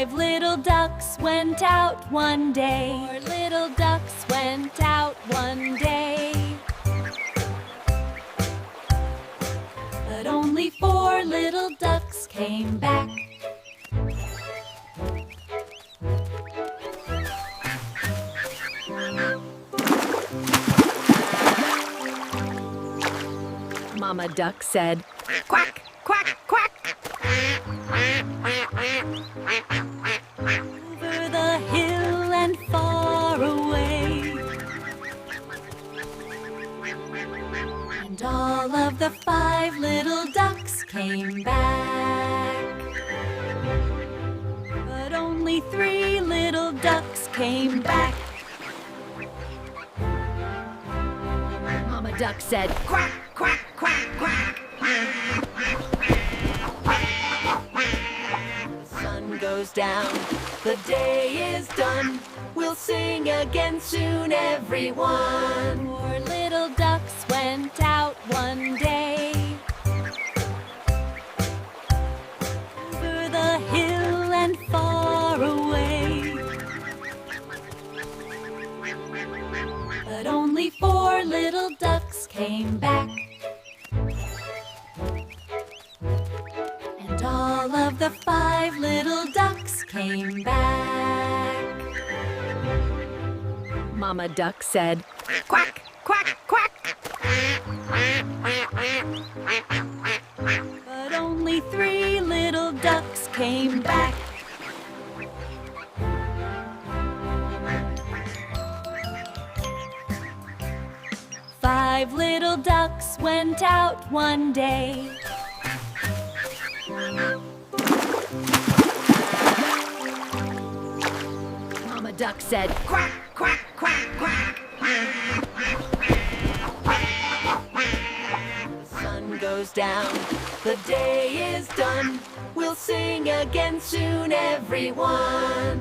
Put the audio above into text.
5 little ducks went out one day. 4 little ducks went out one day. But only 4 little ducks came back. Mama Duck said, "Quack, quack, quack." Over the hill and far away, and all of the 5 little ducks came back. But only 3 little ducks came back. Mama Duck said, "Quack, quack, quack, quack." The sun goes down, the day is done. We'll sing again soon, everyone. 4 little ducks went out one day. Over the hill and far away, but only 4 little ducks came back. And all of the 5 little ducks came back. Mama Duck said, "Quack, quack, quack." But only 3 little ducks came back. Five little ducks went out one day. Mama Duck said, "Quack, quack, quack, quack." The sun goes down, the day is done. We'll sing again soon, everyone.